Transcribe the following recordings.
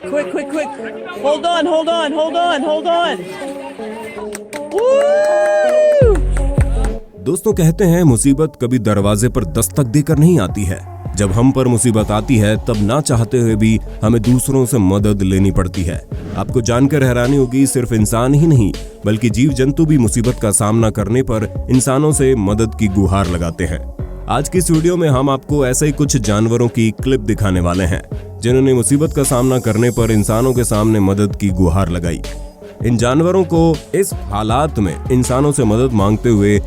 Quick, quick, quick. Hold on, hold on, hold on, hold on. Woo! दोस्तों, कहते हैं मुसीबत कभी दरवाजे पर दस्तक देकर नहीं आती है। जब हम पर मुसीबत आती है तब ना चाहते हुए भी हमें दूसरों से मदद लेनी पड़ती है। आपको जानकर हैरानी होगी, सिर्फ इंसान ही नहीं बल्कि जीव जंतु भी मुसीबत का सामना करने पर इंसानों से मदद की गुहार लगाते हैं। आज की इस वीडियो में हम आपको ऐसे ही कुछ जानवरों की क्लिप दिखाने वाले हैं जिन्होंने मुसीबत का सामना करने पर इंसानों के सामने मदद की गुहार लगाई। इन जानवरों को इस हालात में इंसानों से मदद मांगते हुए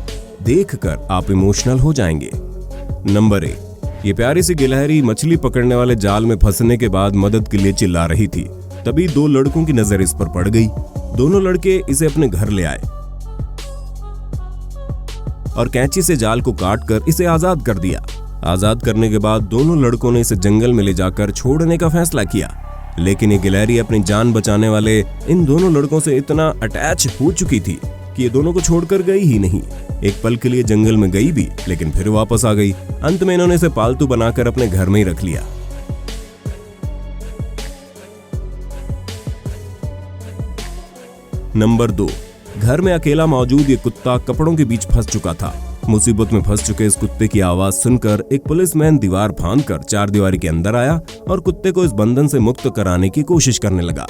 देखकर आप इमोशनल हो जाएंगे। नंबर 1, ये प्यारी सी गिलहरी मछली पकड़ने वाले जाल में फंसने के बाद मदद के लिए चिल्ला रही थी। तभी 2 लड़कों की नजर इस पर पड़ गई। दोनों लड़के इसे अपने घर ले आए और कैंची से जाल को काटकर इसे आजाद कर दिया। आजाद करने के बाद दोनों लड़कों ने इसे जंगल में ले जाकर छोड़ने का फैसला किया, लेकिन ये गिलहरी अपनी जान बचाने वाले इन दोनों लड़कों से इतना अटैच हो चुकी थी कि ये दोनों को छोड़कर गई ही नहीं। एक पल के लिए जंगल में गई भी, लेकिन फिर वापस आ गई। अंत में इन्होंने इसे पालतू बनाकर अपने घर में ही रख लिया। नंबर 2, घर में अकेला मौजूद ये कुत्ता कपड़ों के बीच फंस चुका था। मुसीबत में फंस चुके इस कुत्ते की आवाज सुनकर एक पुलिसमैन दीवार फांदकर चारदीवारी के अंदर आया और कुत्ते को इस बंधन से मुक्त कराने की कोशिश करने लगा।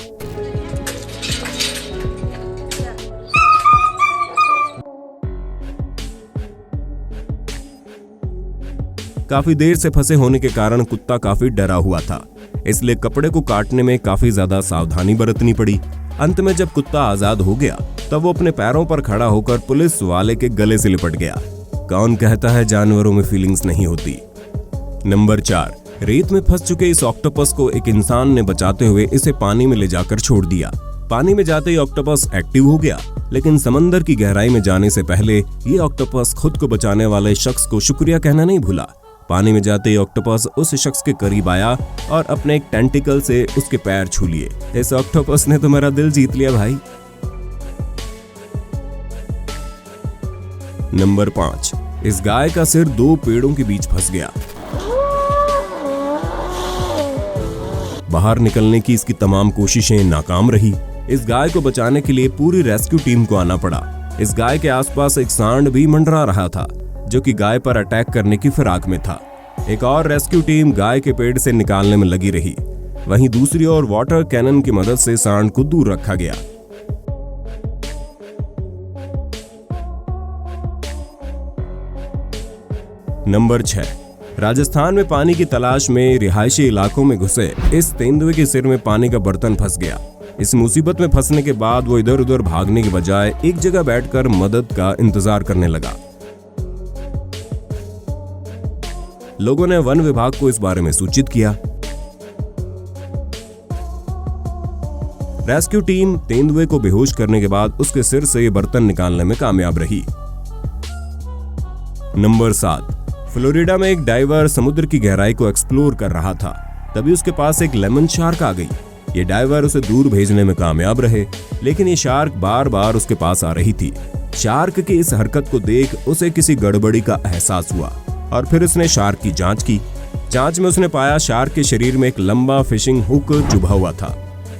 काफी देर से फंसे होने के कारण कुत्ता काफी डरा हुआ था, इसलिए कपड़े को काटने में काफी ज्यादा सावधानी बरतनी पड़ी। अंत में जब कुत्ता आजाद हो गया तब वो अपने पैरों पर खड़ा होकर पुलिस वाले के गले से लिपट गया। कौन कहता है जानवरों में फीलिंग्स नहीं होती। नंबर 4, रेत में फंस चुके इस ऑक्टोपस को एक इंसान ने बचाते हुए इसे पानी में ले जाकर छोड़ दिया। पानी में जाते ही ऑक्टोपस एक्टिव हो गया, लेकिन समंदर की गहराई में जाने से पहले ये ऑक्टोपस खुद को बचाने वाले शख्स को शुक्रिया कहना नहीं भूला। पानी में जाते ही ऑक्टोपस उस शख्स के करीब आया और अपने एक टेंटिकल से उसके पैर छू लिए। इस ऑक्टोपस ने तो मेरा दिल जीत लिया भाई। नंबर 5, इस गाय का सिर 2 पेड़ों के बीच फंस गया। बाहर निकलने की इसकी तमाम कोशिशें नाकाम रही। इस गाय को बचाने के लिए पूरी रेस्क्यू टीम को आना पड़ा। इस गाय के आसपास एक सांड भी मंडरा रहा था जो कि गाय पर अटैक करने की फिराक में था। एक और रेस्क्यू टीम गाय के पेड़ से निकालने में लगी रही। वहीं दूसरी ओर वाटर कैनन की मदद से सांड को दूर रखा गया। नंबर 6, राजस्थान में पानी की तलाश में रिहायशी इलाकों में घुसे इस तेंदुए के सिर में पानी का बर्तन फंस गया। इस मुसीबत में फंसने के बाद वो इधर उधर भागने के बजाय एक जगह बैठकर मदद का इंतजार करने लगा। लोगों ने वन विभाग को इस बारे में सूचित किया। रेस्क्यू टीम तेंदुए को बेहोश करने के बाद उसके सिर से ये बर्तन निकालने में कामयाब रही। नंबर 7, फ्लोरिडा में एक डाइवर समुद्र की गहराई को एक्सप्लोर कर रहा था। तभी उसके पास एक लेमन शार्क आ गई। ये डाइवर उसे दूर भेजने में कामयाब रहे, लेकिन ये शार्क बार बार उसके पास आ रही थी। शार्क की इस हरकत को देख उसे किसी गड़बड़ी का एहसास हुआ और फिर उसने शार्क की जांच की। जांच में उसने पाया शार्क के शरीर में एक लंबा फिशिंग हुक चुभा हुआ था।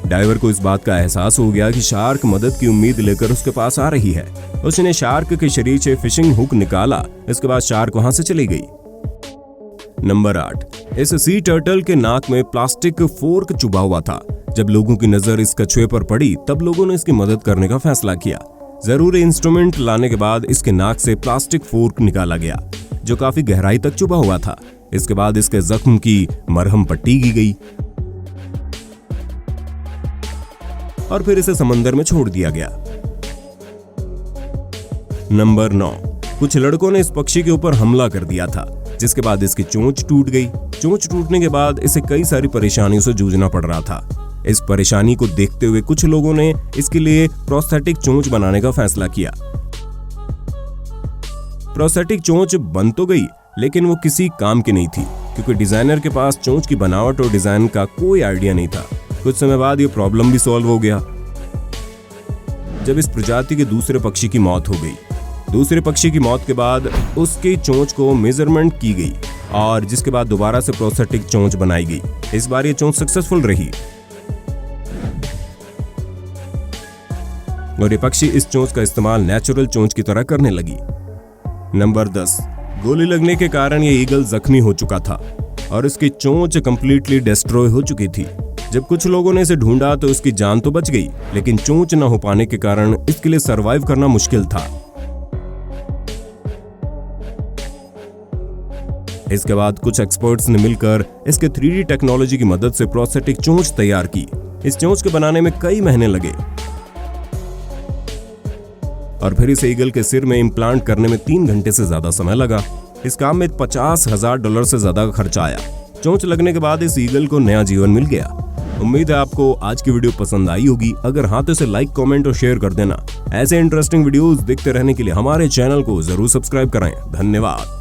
डाइवर को इस बात का एहसास हो गया कि शार्क मदद की उम्मीद लेकर उसके पास आ रही है। उसने शार्क के शरीर से फिशिंग हुक निकाला। इसके बाद शार्क वहां से चली गई। नंबर 8, इस सी टर्टल के नाक में प्लास्टिक फोर्क चुभा हुआ था। जब लोगों की नजर इस कछुए पर पड़ी तब लोगों ने इसकी मदद करने का फैसला किया। जरूरी इंस्ट्रूमेंट लाने के बाद इसके नाक से प्लास्टिक फोर्क निकाला गया जो काफी गहराई तक चुभा हुआ था। इसके बाद इसके जख्म की मरहम पट्टी की गई और फिर इसे समंदर में छोड़ दिया गया। नंबर 9, कुछ लड़कों ने इस पक्षी के ऊपर हमला कर दिया था, जिसके बाद इसकी चोंच टूट गई। चोंच टूटने के बाद इसे कई सारी परेशानियों से जूझना पड़ रहा था। इस परेशानी को देखते हुए कुछ लोगों ने इसके लिए प्रोस्थेटिक चोंच बनाने का फैसला किया। प्रोस्थेटिक चोंच बन तो गई, लेकिन वो किसी काम की नहीं थी, क्योंकि डिजाइनर के पास चोंच की बनावट और डिजाइन का कोई आइडिया नहीं था। कुछ समय बाद ये प्रॉब्लम भी सॉल्व हो गया जब इस प्रजाति के दूसरे पक्षी की मौत हो गई। दूसरे पक्षी की मौत के बाद उसकी चोंच को मेजरमेंट की गई और जिसके बाद दोबारा से प्रोस्थेटिक चोंच बनाई गई। इस बार ये चोंच सक्सेसफुल रही। और ये पक्षी इस चोंच का इस्तेमाल नेचुरल चोंच की तरह करने लगी। नंबर 10, गोली लगने के कारण ये ईगल जख्मी हो चुका था और इसकी चोंच कंप्लीटली डिस्ट्रॉय हो चुकी थी। जब कुछ लोगों ने इसे ढूंढा तो उसकी जान तो बच गई, लेकिन चोंच न हो पाने के कारण इसके लिए सरवाइव करना मुश्किल था। इसके बाद कुछ एक्सपर्ट्स ने मिलकर इसके 3D टेक्नोलॉजी की मदद से प्रोस्थेटिक चोंच तैयार की। इस चोंच के बनाने में कई महीने लगे और फिर इस ईगल के सिर में इम्प्लांट करने में 3 घंटे से ज्यादा समय लगा। इस काम में $50,000 से ज्यादा का खर्चा आया। चोंच लगने के बाद इस ईगल को नया जीवन मिल गया। उम्मीद है आपको आज की वीडियो पसंद आई होगी। अगर हाँ तो इसे लाइक, कमेंट और शेयर कर देना। ऐसे इंटरेस्टिंग वीडियोस देखते रहने के लिए हमारे चैनल को जरूर सब्सक्राइब कराएं। धन्यवाद।